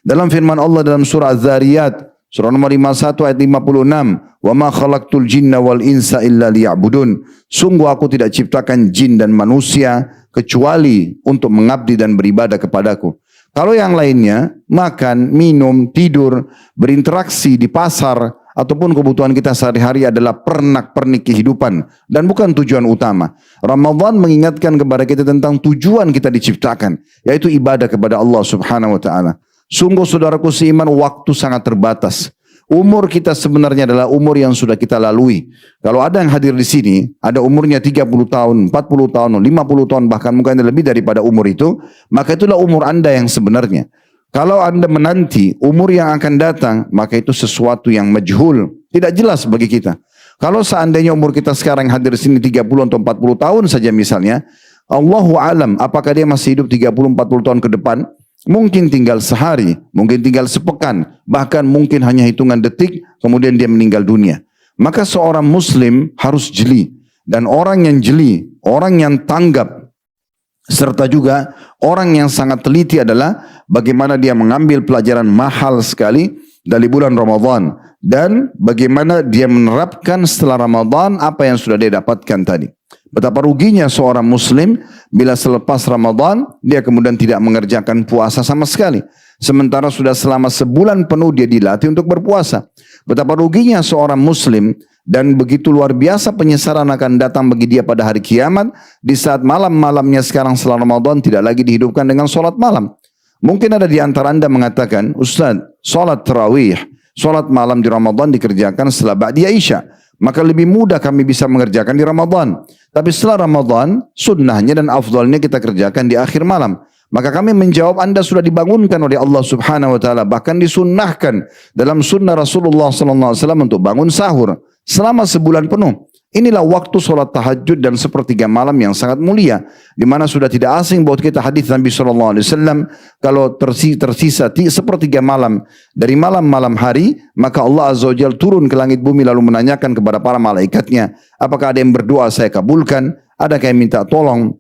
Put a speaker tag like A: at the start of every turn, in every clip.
A: Dalam firman Allah dalam surah Az-Zariyat, surah nomor 51 ayat 56, "Wa ma khalaqtul jinna wal insa illa liya'budun." Sungguh aku tidak ciptakan jin dan manusia kecuali untuk mengabdi dan beribadah kepadaku. Kalau yang lainnya, makan, minum, tidur, berinteraksi di pasar, ataupun kebutuhan kita sehari-hari adalah pernak-pernik kehidupan dan bukan tujuan utama. Ramadan mengingatkan kepada kita tentang tujuan kita diciptakan, yaitu ibadah kepada Allah Subhanahu wa taala. Sungguh saudaraku seiman, waktu sangat terbatas. Umur kita sebenarnya adalah umur yang sudah kita lalui. Kalau ada yang hadir di sini, ada umurnya 30 tahun, 40 tahun, 50 tahun, bahkan mungkin lebih daripada umur itu, maka itulah umur Anda yang sebenarnya. Kalau Anda menanti umur yang akan datang, maka itu sesuatu yang majhul, tidak jelas bagi kita. Kalau seandainya umur kita sekarang hadir di sini 30 atau 40 tahun saja misalnya, Allahu alam, apakah dia masih hidup 30-40 tahun ke depan? Mungkin tinggal sehari, mungkin tinggal sepekan, bahkan mungkin hanya hitungan detik, kemudian dia meninggal dunia. Maka seorang muslim harus jeli. Dan orang yang jeli, orang yang tanggap, serta juga orang yang sangat teliti adalah bagaimana dia mengambil pelajaran mahal sekali dari bulan Ramadan. Dan bagaimana dia menerapkan setelah Ramadan apa yang sudah dia dapatkan tadi. Betapa ruginya seorang muslim bila selepas Ramadan dia kemudian tidak mengerjakan puasa sama sekali. Sementara sudah selama sebulan penuh dia dilatih untuk berpuasa. Betapa ruginya seorang muslim dan begitu luar biasa penyesalan akan datang bagi dia pada hari kiamat di saat malam-malamnya sekarang setelah Ramadan tidak lagi dihidupkan dengan solat malam. Mungkin ada di antara anda mengatakan, Ustaz, solat tarawih, solat malam di Ramadan dikerjakan setelah ba'di Isya. Maka lebih mudah kami bisa mengerjakan di Ramadan. Tapi setelah Ramadan, sunnahnya dan afdalnya kita kerjakan di akhir malam. Maka kami menjawab, Anda sudah dibangunkan oleh Allah Subhanahu wa taala, bahkan disunnahkan dalam sunnah Rasulullah sallallahu alaihi wasallam untuk bangun sahur selama sebulan penuh. Inilah waktu solat tahajud dan sepertiga malam yang sangat mulia, di mana sudah tidak asing buat kita hadis Nabi sallallahu alaihi wasallam, kalau tersisa sepertiga malam dari malam-malam hari, maka Allah Azza wa Jalla turun ke langit bumi lalu menanyakan kepada para malaikatnya, apakah ada yang berdoa saya kabulkan, adakah yang minta tolong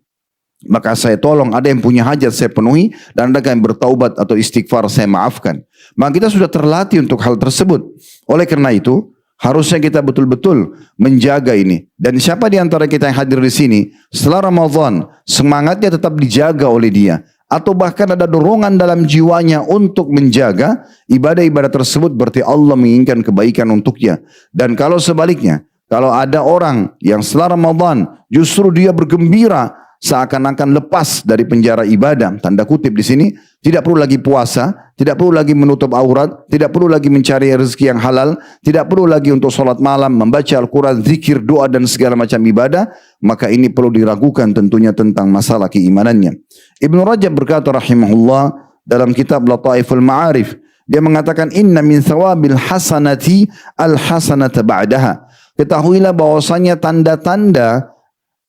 A: maka saya tolong, ada yang punya hajat saya penuhi, dan adakah yang bertaubat atau istighfar saya maafkan. Maka kita sudah terlatih untuk hal tersebut. Oleh karena itu harusnya kita betul-betul menjaga ini. Dan siapa di antara kita yang hadir di sini setelah Ramadan semangatnya tetap dijaga oleh dia, atau bahkan ada dorongan dalam jiwanya untuk menjaga ibadah-ibadah tersebut, berarti Allah menginginkan kebaikan untuknya. Dan kalau sebaliknya, kalau ada orang yang setelah Ramadan justru dia bergembira seakan-akan lepas dari penjara ibadah, tanda kutip di sini, tidak perlu lagi puasa, tidak perlu lagi menutup aurat, tidak perlu lagi mencari rezeki yang halal, tidak perlu lagi untuk sholat malam, membaca Al-Quran, zikir, doa dan segala macam ibadah, maka ini perlu diragukan tentunya tentang masalah keimanannya. Ibnu Rajab berkata rahimahullah dalam kitab Lataiful Ma'arif, dia mengatakan, inna min thawabil hasanati al-hasanata ba'daha. Ketahuilah bahwasanya tanda-tanda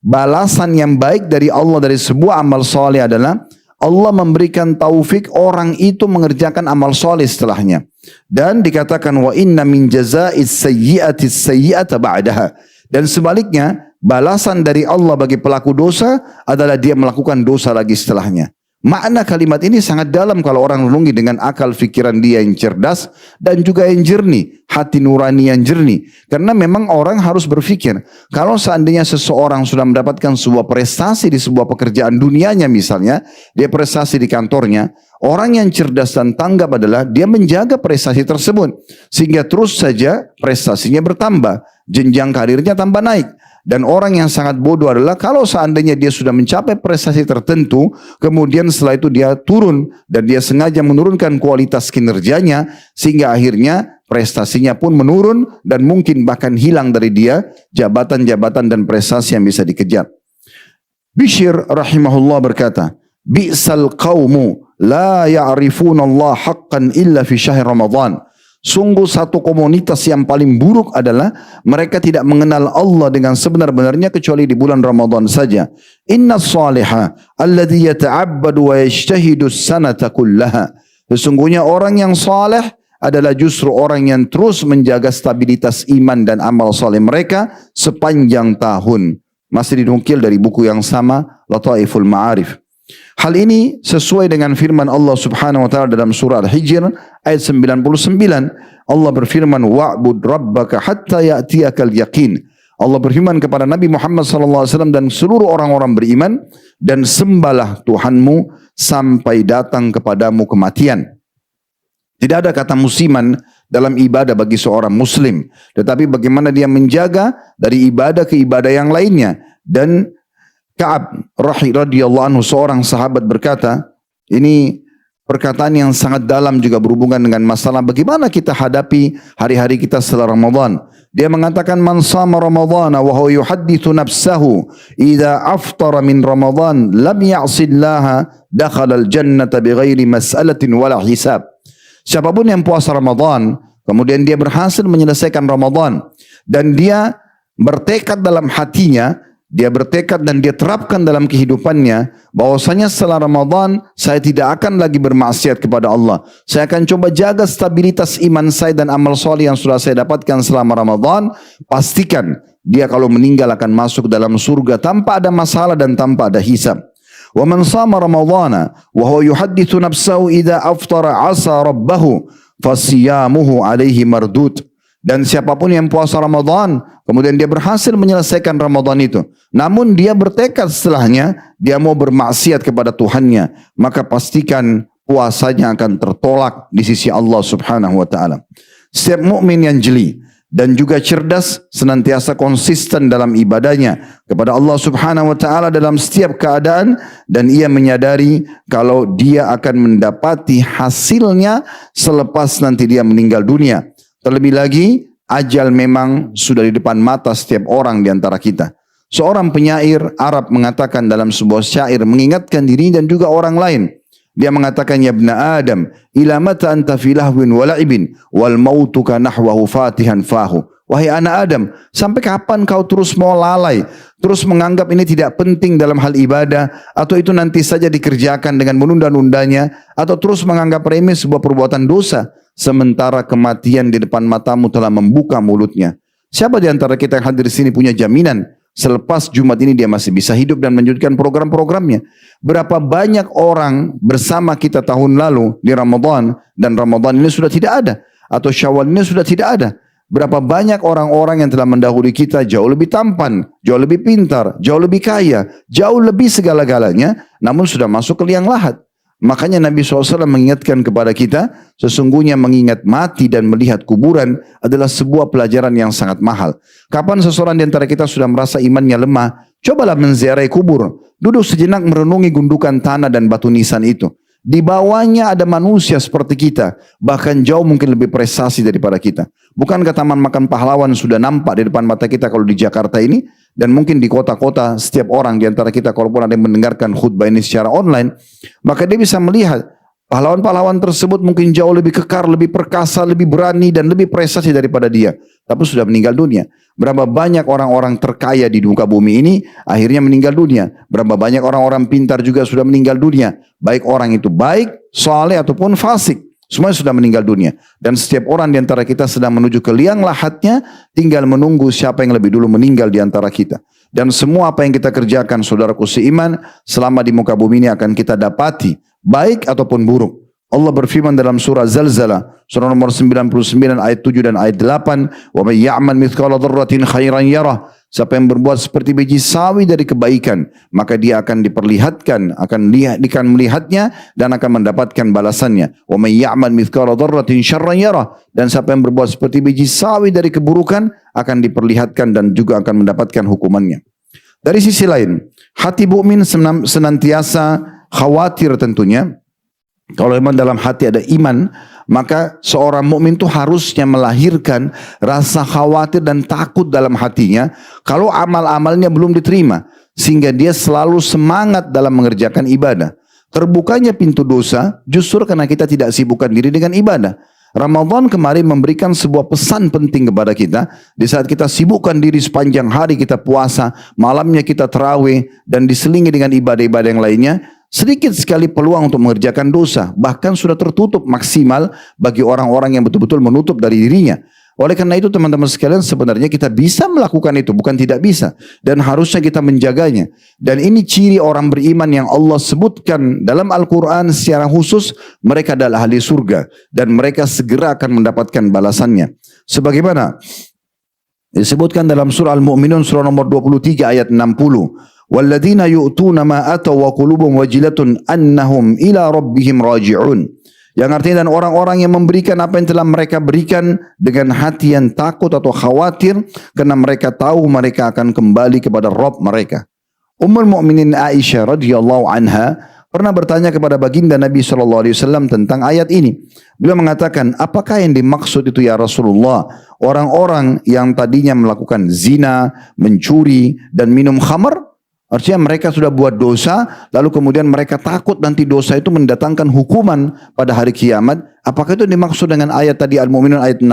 A: balasan yang baik dari Allah dari sebuah amal soleh adalah Allah memberikan taufik orang itu mengerjakan amal soleh setelahnya. Dan dikatakan wa inna min jaza'is sayyi'atis sayyi'ata ba'daha. Dan sebaliknya, balasan dari Allah bagi pelaku dosa adalah dia melakukan dosa lagi setelahnya. Makna kalimat ini sangat dalam kalau orang renungi dengan akal fikiran dia yang cerdas dan juga yang jernih, hati nurani yang jernih. Karena memang orang harus berpikir, kalau seandainya seseorang sudah mendapatkan sebuah prestasi di sebuah pekerjaan dunianya misalnya, dia prestasi di kantornya, orang yang cerdas dan tanggap adalah dia menjaga prestasi tersebut. Sehingga terus saja prestasinya bertambah, jenjang karirnya tambah naik. Dan orang yang sangat bodoh adalah kalau seandainya dia sudah mencapai prestasi tertentu, kemudian setelah itu dia turun dan dia sengaja menurunkan kualitas kinerjanya sehingga akhirnya prestasinya pun menurun dan mungkin bahkan hilang dari dia jabatan-jabatan dan prestasi yang bisa dikejar. Bishr rahimahullah berkata, "Bi'sal qaumu la ya'rifuna Allah haqqan illa fi syahr Ramadan." Sungguh satu komunitas yang paling buruk adalah mereka tidak mengenal Allah dengan sebenar-benarnya kecuali di bulan Ramadan saja. Inna salihah alladhi yata'abbadu wa yajtahidu sanata kullaha. Sesungguhnya orang yang saleh adalah justru orang yang terus menjaga stabilitas iman dan amal saleh mereka sepanjang tahun. Masih dinukil dari buku yang sama, Lataiful Ma'arif. Hal ini sesuai dengan firman Allah Subhanahu wa taala dalam surah Al-Hijr ayat 99. Allah berfirman, wa'bud rabbaka hatta ya'tiyakal yaqin. Allah berfirman kepada Nabi Muhammad SAW dan seluruh orang-orang beriman, dan sembahlah Tuhanmu sampai datang kepadamu kematian. Tidak ada kata musiman dalam ibadah bagi seorang muslim, tetapi bagaimana dia menjaga dari ibadah ke ibadah yang lainnya. Dan Ka'ab radhiyallahu anhu, seorang sahabat, berkata, ini perkataan yang sangat dalam juga berhubungan dengan masalah bagaimana kita hadapi hari-hari kita setelah Ramadan. Dia mengatakan, man sama Ramadhana wa huwa yuhaddithu nafsahu idza aftara min Ramadan lam ya'sillaha dakhala al-jannata bighairi mas'alatin wala hisab. Siapapun yang puasa Ramadan kemudian dia berhasil menyelesaikan Ramadan dan dia bertekad dalam hatinya, dia bertekad dan dia terapkan dalam kehidupannya bahwasanya setelah Ramadan saya tidak akan lagi bermaksiat kepada Allah. Saya akan coba jaga stabilitas iman saya dan amal soleh yang sudah saya dapatkan selama Ramadan. Pastikan dia kalau meninggal akan masuk dalam surga tanpa ada masalah dan tanpa ada hisab. Wa man shama ramadhana wa huwa yuhaddithu nafsahu idza aftara asa rabbahu fasiyamuhu alaihi mardud. Dan siapapun yang puasa Ramadan kemudian dia berhasil menyelesaikan Ramadan itu, namun dia bertekad setelahnya dia mau bermaksiat kepada Tuhannya, maka pastikan puasanya akan tertolak di sisi Allah Subhanahu wa taala. Setiap mukmin yang jeli dan juga cerdas senantiasa konsisten dalam ibadahnya kepada Allah Subhanahu wa taala dalam setiap keadaan, dan ia menyadari kalau dia akan mendapati hasilnya selepas nanti dia meninggal dunia. Terlebih lagi, ajal memang sudah di depan mata setiap orang di antara kita. Seorang penyair Arab mengatakan dalam sebuah syair mengingatkan diri dan juga orang lain. Dia mengatakan, ya ibna Adam, ila mata anta fi lahwin wa la'ibin wal mautuka nahwahu fatihan fahu. Wahai anak Adam, sampai kapan kau terus mau lalai, terus menganggap ini tidak penting dalam hal ibadah, atau itu nanti saja dikerjakan dengan menunda-nundanya, atau terus menganggap remeh sebuah perbuatan dosa, sementara kematian di depan matamu telah membuka mulutnya. Siapa di antara kita yang hadir di sini punya jaminan selepas Jumat ini dia masih bisa hidup dan melanjutkan program-programnya? Berapa banyak orang bersama kita tahun lalu di Ramadan, dan Ramadan ini sudah tidak ada, atau Syawal ini sudah tidak ada. Berapa banyak orang-orang yang telah mendahului kita jauh lebih tampan, jauh lebih pintar, jauh lebih kaya, jauh lebih segala-galanya, namun sudah masuk ke liang lahat. Makanya Nabi SAW mengingatkan kepada kita, sesungguhnya mengingat mati dan melihat kuburan adalah sebuah pelajaran yang sangat mahal. Kapan seseorang di antara kita sudah merasa imannya lemah, cobalah menziarahi kubur, duduk sejenak merenungi gundukan tanah dan batu nisan itu. Di bawahnya ada manusia seperti kita, bahkan jauh mungkin lebih prestasi daripada kita. Bukankah Taman Makan Pahlawan sudah nampak di depan mata kita kalau di Jakarta ini? Dan mungkin di kota-kota setiap orang di antara kita, kalaupun ada yang mendengarkan khutbah ini secara online, maka dia bisa melihat pahlawan-pahlawan tersebut mungkin jauh lebih kekar, lebih perkasa, lebih berani dan lebih prestasi daripada dia. Tapi sudah meninggal dunia. Berapa banyak orang-orang terkaya di muka bumi ini akhirnya meninggal dunia. Berapa banyak orang-orang pintar juga sudah meninggal dunia. Baik orang itu baik, saleh ataupun fasik. Semuanya sudah meninggal dunia. Dan setiap orang di antara kita sedang menuju ke liang lahatnya, tinggal menunggu siapa yang lebih dulu meninggal di antara kita. Dan semua apa yang kita kerjakan, saudaraku seiman, selama di muka bumi ini akan kita dapati, baik ataupun buruk. Allah berfirman dalam surah Zalzalah, surah nomor 99 ayat 7 dan ayat 8, "Wa may ya'mal mithqala dzarratin khairan yarah." Siapa yang berbuat seperti biji sawi dari kebaikan, maka dia akan diperlihatkan, akan melihatnya dan akan mendapatkan balasannya. "Wa may ya'mal mithqala dzarratin syarran yarah." Dan siapa yang berbuat seperti biji sawi dari keburukan akan diperlihatkan dan juga akan mendapatkan hukumannya. Dari sisi lain, hati mukmin senantiasa khawatir tentunya. Kalau memang dalam hati ada iman, maka seorang mukmin itu harusnya melahirkan rasa khawatir dan takut dalam hatinya kalau amal-amalnya belum diterima, sehingga dia selalu semangat dalam mengerjakan ibadah. Terbukanya pintu dosa justru karena kita tidak sibukkan diri dengan ibadah. Ramadan kemarin memberikan sebuah pesan penting kepada kita. Di saat kita sibukkan diri sepanjang hari, kita puasa, malamnya kita tarawih, dan diselingi dengan ibadah-ibadah yang lainnya, sedikit sekali peluang untuk mengerjakan dosa. Bahkan sudah tertutup maksimal bagi orang-orang yang betul-betul menutup dari dirinya. Oleh karena itu teman-teman sekalian, sebenarnya kita bisa melakukan itu, bukan tidak bisa. Dan harusnya kita menjaganya. Dan ini ciri orang beriman yang Allah sebutkan dalam Al-Quran secara khusus, mereka adalah ahli surga. Dan mereka segera akan mendapatkan balasannya. Sebagaimana disebutkan dalam surah Al-Mu'minun surah nomor 23 ayat 60. Walladzina yu'tuna ma ataw wa qulubuhum wajilatun annahum ila rabbihim raji'un. Yang artinya dan orang-orang yang memberikan apa yang telah mereka berikan dengan hati yang takut atau khawatir karena mereka tahu mereka akan kembali kepada Rabb mereka. Ummul Mukminin Aisyah radhiyallahu anha pernah bertanya kepada baginda Nabi SAW tentang ayat ini. Beliau mengatakan, apakah yang dimaksud itu ya Rasulullah? Orang-orang yang tadinya melakukan zina, mencuri dan minum khamar? Artinya mereka sudah buat dosa, lalu kemudian mereka takut nanti dosa itu mendatangkan hukuman pada hari kiamat. Apakah itu dimaksud dengan ayat tadi Al-Mu'minun ayat 60?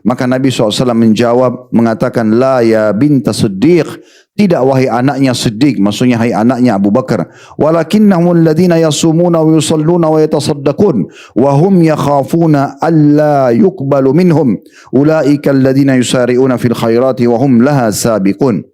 A: Maka Nabi SAW menjawab, mengatakan, La ya binta Siddiq. Tidak wahai anaknya Siddiq, maksudnya hai anaknya Abu Bakar. Walakinnahum alladhina yasumuna wa yusalluna wa yatasaddaqun. Wa hum yakhafuna alla yuqbalu minhum. Ulaika alladhina yusari'una fil khairati wa hum laha sabiqun.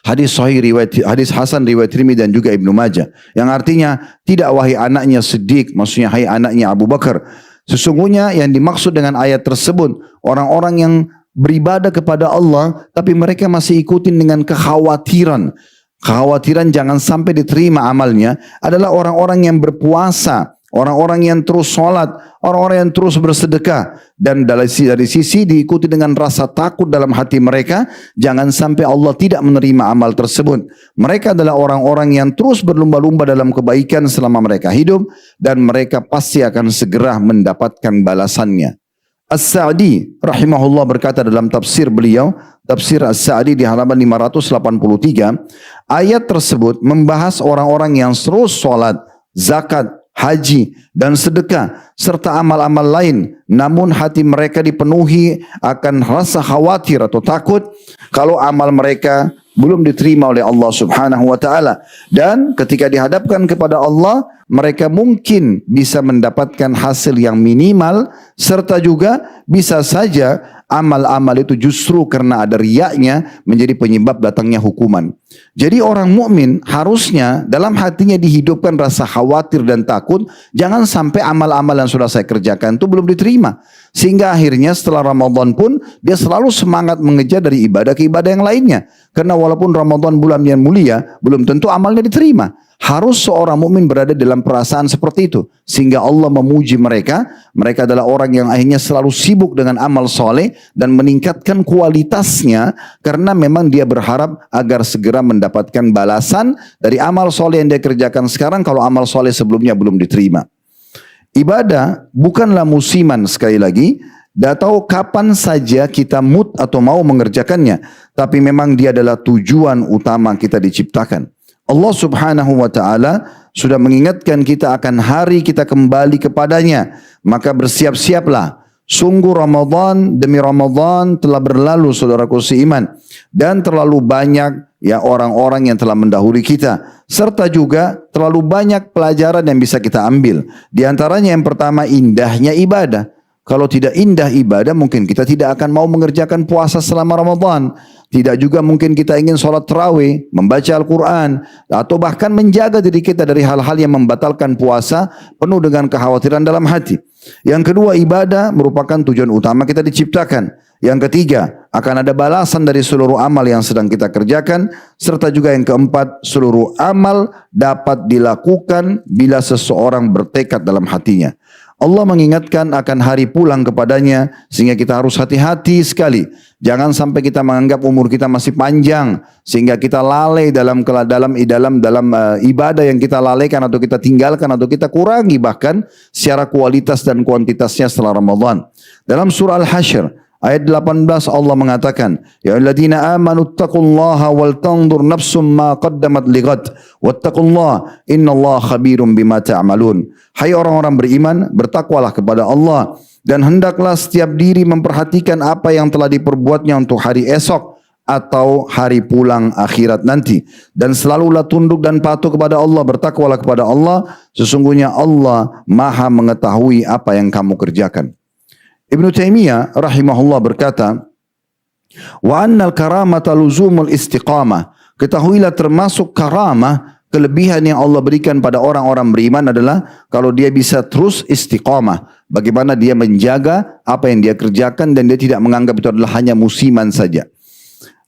A: Hadis sahih riwayat hadis hasan riwayat Tirmidzi dan juga Ibnu Majah. Yang artinya tidak wahai anaknya Siddiq, maksudnya hai anaknya Abu Bakar. Sesungguhnya yang dimaksud dengan ayat tersebut orang-orang yang beribadah kepada Allah tapi mereka masih ikutin dengan kekhawatiran. Kekhawatiran jangan sampai diterima amalnya adalah orang-orang yang berpuasa, orang-orang yang terus sholat, orang-orang yang terus bersedekah. Dan dari sisi diikuti dengan rasa takut dalam hati mereka, jangan sampai Allah tidak menerima amal tersebut. Mereka adalah orang-orang yang terus berlumba-lumba dalam kebaikan selama mereka hidup, dan mereka pasti akan segera mendapatkan balasannya. As-Sa'di rahimahullah berkata dalam tafsir beliau, tafsir As-Sa'di di halaman 583, ayat tersebut membahas orang-orang yang terus sholat, zakat, haji dan sedekah serta amal-amal lain, namun hati mereka dipenuhi akan rasa khawatir atau takut kalau amal mereka belum diterima oleh Allah Subhanahu wa taala, dan ketika dihadapkan kepada Allah mereka mungkin bisa mendapatkan hasil yang minimal, serta juga bisa saja amal-amal itu justru karena ada riyaknya menjadi penyebab datangnya hukuman. Jadi orang mukmin harusnya dalam hatinya dihidupkan rasa khawatir dan takut, jangan sampai amal-amal yang sudah saya kerjakan itu belum diterima. Sehingga akhirnya setelah Ramadan pun dia selalu semangat mengejar dari ibadah ke ibadah yang lainnya. Karena walaupun Ramadan bulan yang mulia, belum tentu amalnya diterima. Harus seorang mukmin berada dalam perasaan seperti itu, sehingga Allah memuji mereka. Mereka adalah orang yang akhirnya selalu sibuk dengan amal soleh dan meningkatkan kualitasnya, karena memang dia berharap agar segera mendapatkan balasan dari amal soleh yang dia kerjakan sekarang kalau amal soleh sebelumnya belum diterima. Ibadah bukanlah musiman, sekali lagi, atau kapan saja kita mood atau mau mengerjakannya, tapi memang dia adalah tujuan utama kita diciptakan. Allah Subhanahu wa taala sudah mengingatkan kita akan hari kita kembali kepadanya, maka bersiap-siaplah. Sungguh Ramadan demi Ramadan telah berlalu, saudaraku seiman, dan terlalu banyak ya orang-orang yang telah mendahului kita, serta juga terlalu banyak pelajaran yang bisa kita ambil. Di antaranya yang pertama, indahnya ibadah. Kalau tidak indah ibadah, mungkin kita tidak akan mau mengerjakan puasa selama Ramadan. Tidak juga mungkin kita ingin sholat tarawih, membaca Al-Quran, atau bahkan menjaga diri kita dari hal-hal yang membatalkan puasa penuh dengan kekhawatiran dalam hati. Yang kedua, ibadah merupakan tujuan utama kita diciptakan. Yang ketiga, akan ada balasan dari seluruh amal yang sedang kita kerjakan. Serta juga yang keempat, seluruh amal dapat dilakukan bila seseorang bertekad dalam hatinya. Allah mengingatkan akan hari pulang kepadanya, sehingga kita harus hati-hati sekali. Jangan sampai kita menganggap umur kita masih panjang sehingga kita lalai dalam ibadah yang kita lalaikan atau kita tinggalkan atau kita kurangi bahkan secara kualitas dan kuantitasnya setelah Ramadan. Dalam surah Al-Hasyr ayat 18 Allah mengatakan, ya alladzina amanu taqullaha wal tanzur nafsum ma qaddamat lighad wattaqullaha innallaha khabirum bima ta'malun. Hai orang-orang beriman, bertakwalah kepada Allah dan hendaklah setiap diri memperhatikan apa yang telah diperbuatnya untuk hari esok atau hari pulang akhirat nanti, dan selalulah tunduk dan patuh kepada Allah, bertakwalah kepada Allah, sesungguhnya Allah Maha mengetahui apa yang kamu kerjakan. Ibnu Taimiyah rahimahullah berkata, wa annal karamata luzumul istiqamah. Ketahuilah termasuk karamah, kelebihan yang Allah berikan pada orang-orang beriman adalah kalau dia bisa terus istiqamah. Bagaimana dia menjaga apa yang dia kerjakan dan dia tidak menganggap itu adalah hanya musiman saja.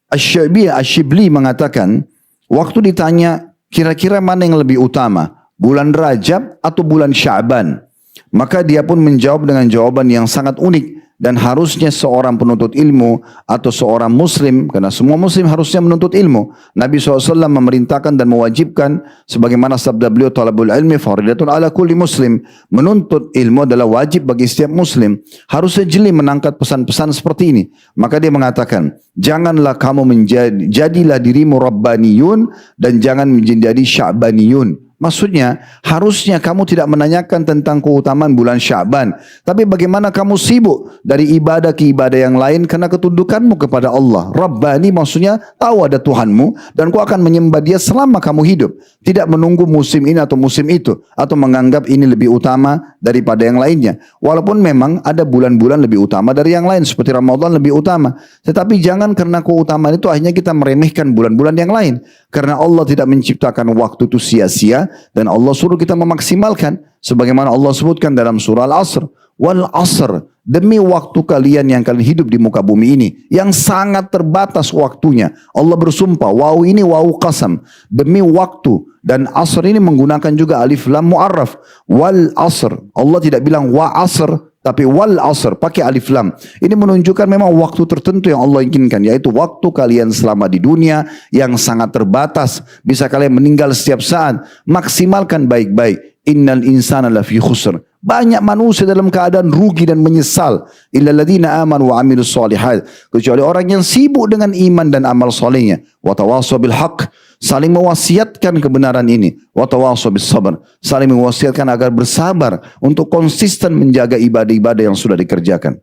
A: Asy-Syibli mengatakan, waktu ditanya kira-kira mana yang lebih utama, bulan Rajab atau bulan Sya'ban? Maka dia pun menjawab dengan jawaban yang sangat unik. Dan harusnya seorang penuntut ilmu atau seorang muslim, karena semua muslim harusnya menuntut ilmu. Nabi SAW memerintahkan dan mewajibkan, sebagaimana sabda beliau, talabul ilmi faridatun ala kulli muslim. Menuntut ilmu adalah wajib bagi setiap muslim. Harusnya jeli menangkap pesan-pesan seperti ini. Maka dia mengatakan, janganlah kamu jadilah dirimu rabbaniyun dan jangan menjadi sya'baniyun. Maksudnya, harusnya kamu tidak menanyakan tentang keutamaan bulan Sya'ban. Tapi bagaimana kamu sibuk dari ibadah ke ibadah yang lain karena ketundukanmu kepada Allah. Rabbani maksudnya tahu ada Tuhanmu dan kau akan menyembah dia selama kamu hidup. Tidak menunggu musim ini atau musim itu. Atau menganggap ini lebih utama daripada yang lainnya. Walaupun memang ada bulan-bulan lebih utama dari yang lain. Seperti Ramadan lebih utama. Tetapi jangan karena keutamaan itu akhirnya kita meremehkan bulan-bulan yang lain. Karena Allah tidak menciptakan waktu itu sia-sia. Dan Allah suruh kita memaksimalkan sebagaimana Allah sebutkan dalam surah Al-Asr, wal asr, demi waktu kalian yang kalian hidup di muka bumi ini yang sangat terbatas waktunya. Allah bersumpah, waw ini waw qasam, demi waktu. Dan asr ini menggunakan juga alif lam mu'arraf, wal asr. Allah tidak bilang wa asr, tapi wal asr pakai alif lam. Ini menunjukkan memang waktu tertentu yang Allah inginkan, yaitu waktu kalian selama di dunia yang sangat terbatas. Bisa kalian meninggal setiap saat. Maksimalkan baik-baik. Innal insana lafi khusr. Banyak manusia dalam keadaan rugi dan menyesal. Illa ladhina amanu wa amilus solihat. Kecuali orang yang sibuk dengan iman dan amal solehnya. Wa tawasaw bil haqq. Saling mewasiatkan kebenaran ini. Wa tawasaw bis sabr. Saling mewasiatkan agar bersabar untuk konsisten menjaga ibadah-ibadah yang sudah dikerjakan.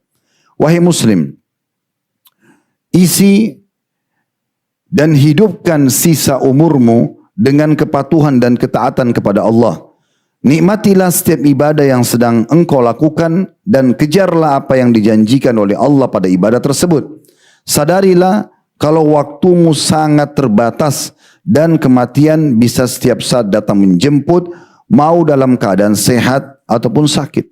A: Wahai muslim, isi dan hidupkan sisa umurmu dengan kepatuhan dan ketaatan kepada Allah. Nikmatilah setiap ibadah yang sedang engkau lakukan dan kejarlah apa yang dijanjikan oleh Allah pada ibadah tersebut. Sadarilah kalau waktumu sangat terbatas dan kematian bisa setiap saat datang menjemput, mau dalam keadaan sehat ataupun sakit.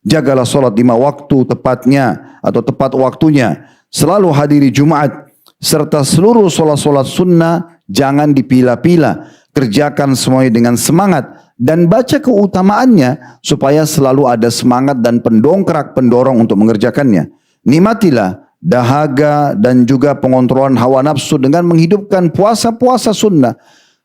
A: Jagalah solat 5 waktu tepatnya atau tepat waktunya. Selalu hadiri Jumat serta seluruh solat-solat sunnah jangan dipilah-pilah. Kerjakan semuanya dengan semangat dan baca keutamaannya supaya selalu ada semangat dan pendorong untuk mengerjakannya. Nikmatilah dahaga dan juga pengontrolan hawa nafsu dengan menghidupkan puasa-puasa sunnah.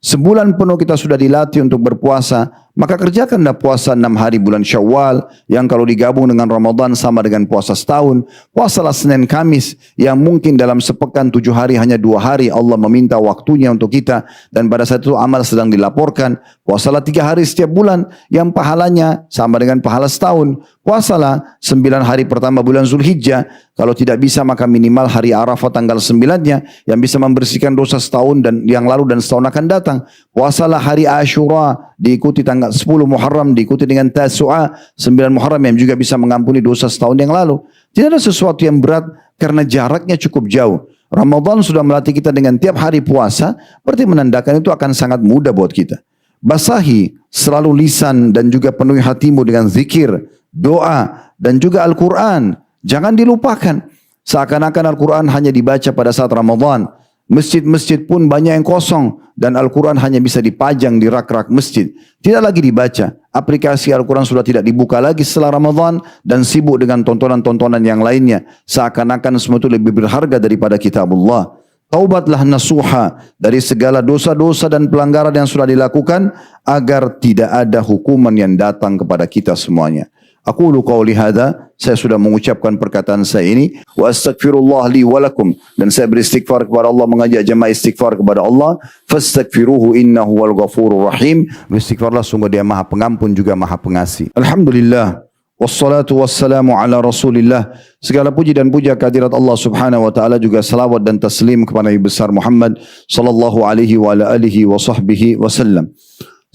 A: Sebulan penuh kita sudah dilatih untuk berpuasa, maka kerjakanlah puasa 6 hari bulan Syawal yang kalau digabung dengan Ramadan sama dengan puasa setahun. Puasalah Senin Kamis yang mungkin dalam sepekan 7 hari hanya 2 hari Allah meminta waktunya untuk kita dan pada saat itu amal sedang dilaporkan. Puasalah 3 hari setiap bulan yang pahalanya sama dengan pahala setahun. Puasalah 9 hari pertama bulan Zulhijjah. Kalau tidak bisa maka minimal hari Arafah tanggal 9-nya yang bisa membersihkan dosa setahun dan yang lalu dan setahun akan datang. Puasalah hari Ashura diikuti tanggal 10 Muharram diikuti dengan Tasu'a 9 Muharram yang juga bisa mengampuni dosa setahun yang lalu. Tidak ada sesuatu yang berat karena jaraknya cukup jauh. Ramadan sudah melatih kita dengan tiap hari puasa, berarti menandakan itu akan sangat mudah buat kita. Basahi selalu lisan dan juga penuhi hatimu dengan zikir, doa dan juga Al-Quran. Jangan dilupakan. Seakan-akan Al-Quran hanya dibaca pada saat Ramadan. Masjid-masjid pun banyak yang kosong dan Al-Quran hanya bisa dipajang di rak-rak masjid. Tidak lagi dibaca. Aplikasi Al-Quran sudah tidak dibuka lagi setelah Ramadan dan sibuk dengan tontonan-tontonan yang lainnya. Seakan-akan semua itu lebih berharga daripada kitabullah. Taubatlah nasuha dari segala dosa-dosa dan pelanggaran yang sudah dilakukan agar tidak ada hukuman yang datang kepada kita semuanya. Aku qauli hadza, saya sudah mengucapkan perkataan saya ini, wa astaghfirullah li wa lakum, dan saya beristighfar kepada Allah, mengajak jemaah istighfar kepada Allah, fastaghfiruhu innahu wal ghafurur rahim. Beristighfarlah, sungguh Dia Maha Pengampun juga Maha Pengasih. Alhamdulillah. Wassalatu wassalamu ala rasulillah. Segala puji dan puja kehadirat Allah subhanahu wa ta'ala, juga salawat dan taslim kepada Nabi besar Muhammad sallallahu alaihi wa ala alihi wa sahbihi wasallam.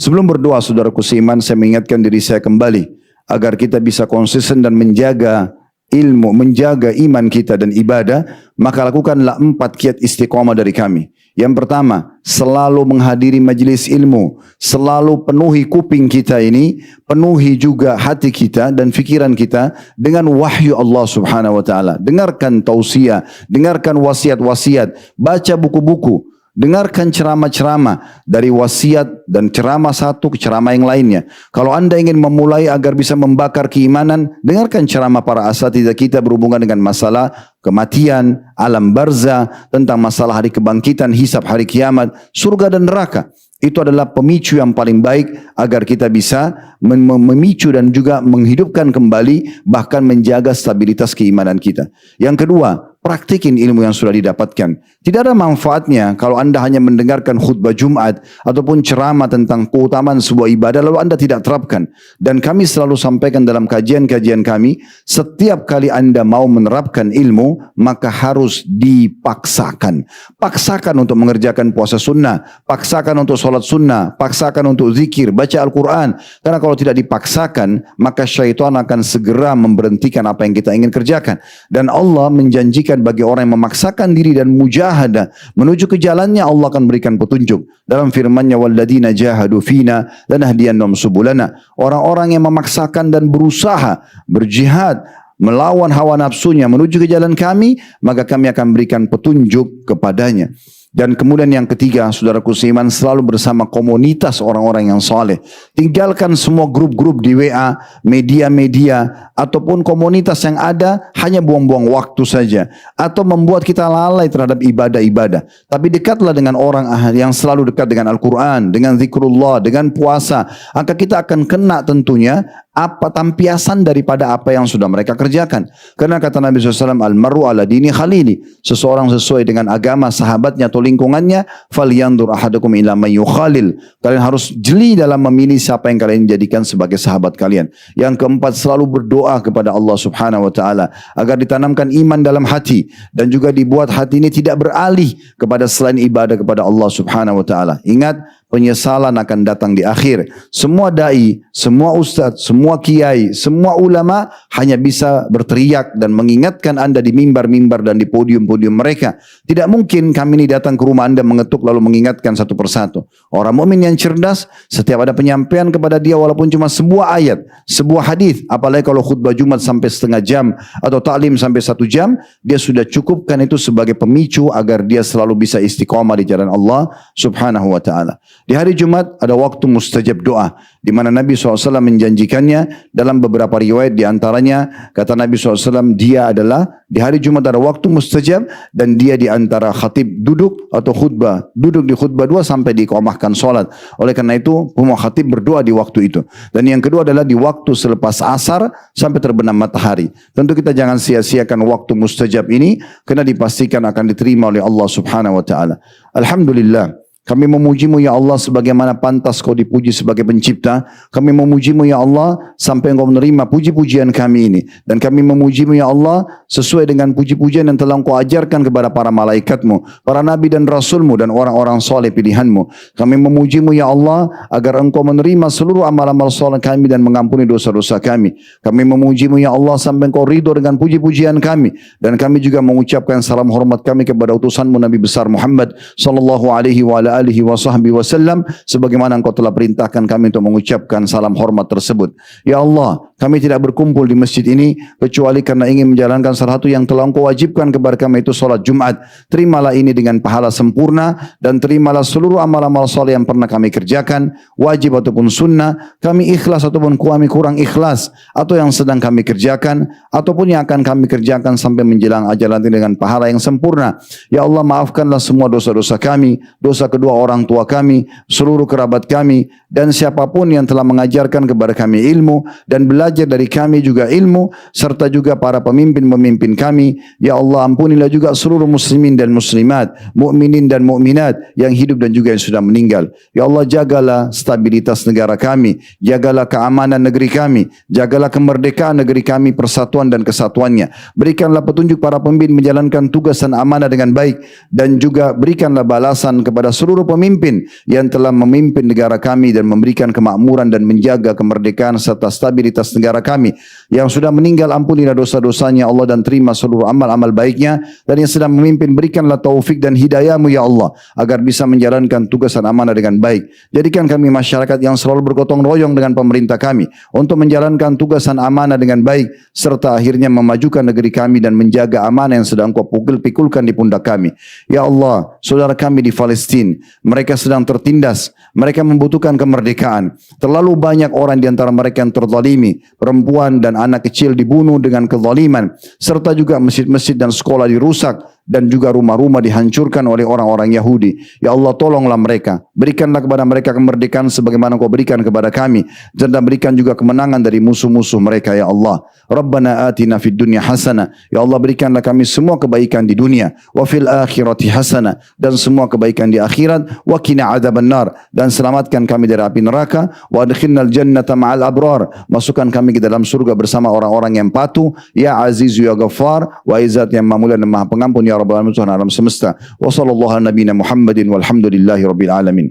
A: Sebelum berdoa saudaraku seiman, saya mengingatkan diri saya kembali agar kita bisa konsisten dan menjaga ilmu, menjaga iman kita dan ibadah, maka lakukanlah 4 kiat istiqamah dari kami. Yang pertama, selalu menghadiri majlis ilmu, selalu penuhi kuping kita ini, penuhi juga hati kita dan fikiran kita dengan wahyu Allah Subhanahu wa taala. Dengarkan tausiah, dengarkan wasiat-wasiat, baca buku-buku, dengarkan ceramah-ceramah dari wasiat dan ceramah satu ke ceramah yang lainnya. Kalau anda ingin memulai agar bisa membakar keimanan, dengarkan ceramah para asatidzah kita berhubungan dengan masalah kematian, alam barzah, tentang masalah hari kebangkitan, hisab hari kiamat, surga dan neraka. Itu adalah pemicu yang paling baik agar kita bisa memicu dan juga menghidupkan kembali, bahkan menjaga stabilitas keimanan kita. Yang kedua, praktikin ilmu yang sudah didapatkan. Tidak ada manfaatnya kalau anda hanya mendengarkan khutbah Jumat ataupun ceramah tentang keutamaan sebuah ibadah lalu anda tidak terapkan. Dan kami selalu sampaikan dalam kajian-kajian kami, setiap kali anda mau menerapkan ilmu, maka harus dipaksakan. Paksakan untuk mengerjakan puasa sunnah, paksakan untuk sholat sunnah, paksakan untuk zikir, baca Al-Quran. Karena kalau tidak dipaksakan, maka syaitan akan segera memberhentikan apa yang kita ingin kerjakan. Dan Allah menjanjikan bagi orang yang memaksakan diri dan mujahadah menuju ke jalannya, Allah akan berikan petunjuk. Dalam firman-Nya, walladzina jahadu fina lanahdiyannahum subulana. Orang-orang yang memaksakan dan berusaha berjihad melawan hawa nafsunya menuju ke jalan kami, maka kami akan berikan petunjuk kepadanya. Dan kemudian yang ketiga, saudaraku seiman, selalu bersama komunitas orang-orang yang saleh. Tinggalkan semua grup-grup di WA, media-media, ataupun komunitas yang ada hanya buang-buang waktu saja, atau membuat kita lalai terhadap ibadah-ibadah. Tapi dekatlah dengan orang yang selalu dekat dengan Al-Quran, dengan zikrullah, dengan puasa. Maka kita akan kena tentunya apa tampiasan daripada apa yang sudah mereka kerjakan. Karena kata Nabi SAW, al-mar'u ala dini khalili. Seseorang sesuai dengan agama sahabatnya atau lingkungannya. Falyandur ahadukum ila man yukhalil. Kalian harus jeli dalam memilih siapa yang kalian jadikan sebagai sahabat kalian. Yang keempat, selalu berdoa kepada Allah Subhanahu wa taala agar ditanamkan iman dalam hati dan juga dibuat hati ini tidak beralih kepada selain ibadah kepada Allah Subhanahu wa taala. Ingat, penyesalan akan datang di akhir. Semua dai, semua ustaz, semua kiai, semua ulama hanya bisa berteriak dan mengingatkan anda di mimbar-mimbar dan di podium-podium mereka. Tidak mungkin kami ini datang ke rumah anda mengetuk lalu mengingatkan satu persatu. Orang mukmin yang cerdas, setiap ada penyampaian kepada dia walaupun cuma sebuah ayat, sebuah hadis, apalagi kalau khutbah Jumat sampai setengah jam atau taklim sampai 1 jam, dia sudah cukupkan itu sebagai pemicu agar dia selalu bisa istiqamah di jalan Allah Subhanahu wa taala. Di hari Jumat ada waktu mustajab doa, di mana Nabi SAW menjanjikannya dalam beberapa riwayat. Di antaranya kata Nabi SAW, dia adalah di hari Jumat ada waktu mustajab, dan dia di antara khatib duduk atau khutbah, duduk di khutbah 2 sampai diiqamahkan solat. Oleh karena itu, semua khatib berdoa di waktu itu. Dan yang kedua adalah di waktu selepas asar sampai terbenam matahari. Tentu kita jangan sia-siakan waktu mustajab ini, karena dipastikan akan diterima oleh Allah Subhanahu wa taala. Alhamdulillah, kami memujimu ya Allah sebagaimana pantas kau dipuji sebagai pencipta. Kami memujimu ya Allah sampai engkau menerima puji-pujian kami ini. Dan kami memujimu ya Allah sesuai dengan puji-pujian yang telah engkau ajarkan kepada para malaikatmu, para nabi dan rasulmu, dan orang-orang soleh pilihanmu. Kami memujimu ya Allah agar engkau menerima seluruh amal-amal soleh kami dan mengampuni dosa-dosa kami. Kami memujimu ya Allah sampai engkau ridho dengan puji-pujian kami. Dan kami juga mengucapkan salam hormat kami kepada utusanmu Nabi besar Muhammad sallallahu alaihi wasallam, sebagaimana engkau telah perintahkan kami untuk mengucapkan salam hormat tersebut. Ya Allah, kami tidak berkumpul di masjid ini kecuali karena ingin menjalankan salah satu yang telah engkau wajibkan kepada kami, itu solat Jumat. Terimalah ini dengan pahala sempurna, dan terimalah seluruh amal-amal soleh yang pernah kami kerjakan, wajib ataupun sunnah, kami ikhlas ataupun kami kurang ikhlas, atau yang sedang kami kerjakan ataupun yang akan kami kerjakan sampai menjelang ajal nanti dengan pahala yang sempurna. Ya Allah, maafkanlah semua dosa-dosa kami, dosa kedua orang tua kami, seluruh kerabat kami, dan siapapun yang telah mengajarkan kepada kami ilmu dan belajar dari kami juga ilmu, serta juga para pemimpin-pemimpin kami. Ya Allah, ampunilah juga seluruh muslimin dan muslimat, mukminin dan mukminat yang hidup dan juga yang sudah meninggal. Ya Allah, jagalah stabilitas negara kami, jagalah keamanan negeri kami, jagalah kemerdekaan negeri kami, persatuan dan kesatuannya. Berikanlah petunjuk para pemimpin menjalankan tugas dan amanah dengan baik, dan juga berikanlah balasan kepada seluruh seluruh pemimpin yang telah memimpin negara kami dan memberikan kemakmuran dan menjaga kemerdekaan serta stabilitas negara kami. Yang sudah meninggal ampunilah dosa-dosanya Allah dan terima seluruh amal-amal baiknya, dan yang sedang memimpin berikanlah taufik dan hidayahmu ya Allah agar bisa menjalankan tugas dan amanah dengan baik. Jadikan kami masyarakat yang selalu bergotong royong dengan pemerintah kami untuk menjalankan tugas dan amanah dengan baik, serta akhirnya memajukan negeri kami dan menjaga amanah yang sedang Kau pikulkan di pundak kami. Ya Allah, saudara kami di Palestina, mereka sedang tertindas, mereka membutuhkan kemerdekaan. Terlalu banyak orang di antara mereka yang terzalimi, perempuan dan anak kecil dibunuh dengan kezaliman, serta juga masjid-masjid dan sekolah dirusak, dan juga rumah-rumah dihancurkan oleh orang-orang Yahudi. Ya Allah, tolonglah mereka, berikanlah kepada mereka kemerdekaan sebagaimana Kau berikan kepada kami, dan berikan juga kemenangan dari musuh-musuh mereka ya Allah. Rabbana atina fid dunya hasanah, ya Allah berikanlah kami semua kebaikan di dunia, wa fil akhirati hasanah, dan semua kebaikan di akhirat, wa qina adzabannar, dan selamatkan kami dari api neraka, wa adkhilnal jannata ma'al abrar, masukkan kami ke dalam surga bersama orang-orang yang patuh, ya aziz ya ghaffar, wa izzat yang maha dan maha pengampun ya rabbal alamin, Tuhan alam semesta. Wa sallallahu ala nabiyina Muhammadin walhamdulillahi rabbil alamin.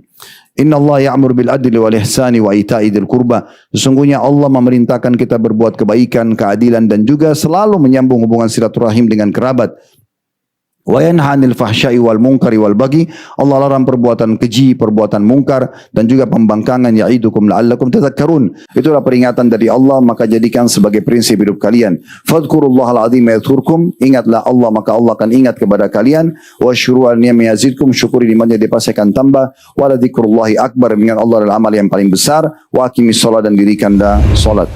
A: Inna Allah ya'mur bil adli wal ihsani wa ita'i dzil qurba. Sesungguhnya Allah memerintahkan kita berbuat kebaikan, keadilan, dan juga selalu menyambung hubungan silaturahim dengan kerabat. Wa yanha 'anil fahsya'i wal munkari wal baghi. Allah larang perbuatan keji, perbuatan mungkar, dan juga pembangkangan. Ya'idukum la'allakum tadhakkarun. Itulah peringatan dari Allah, maka jadikan sebagai prinsip hidup kalian. Fadhkurullahal 'azim yadhkurkum. Ingatlah Allah, maka Allah akan ingat kepada kalian. Wa syukuru an-ni'am yazidkum. Syukuri nikmatnya dia pasti akan tambah. Wa la dzikrullahi akbar. Ingat Allah adalah amal yang paling besar. Wa aqimis shalah, dan dirikanlah salat.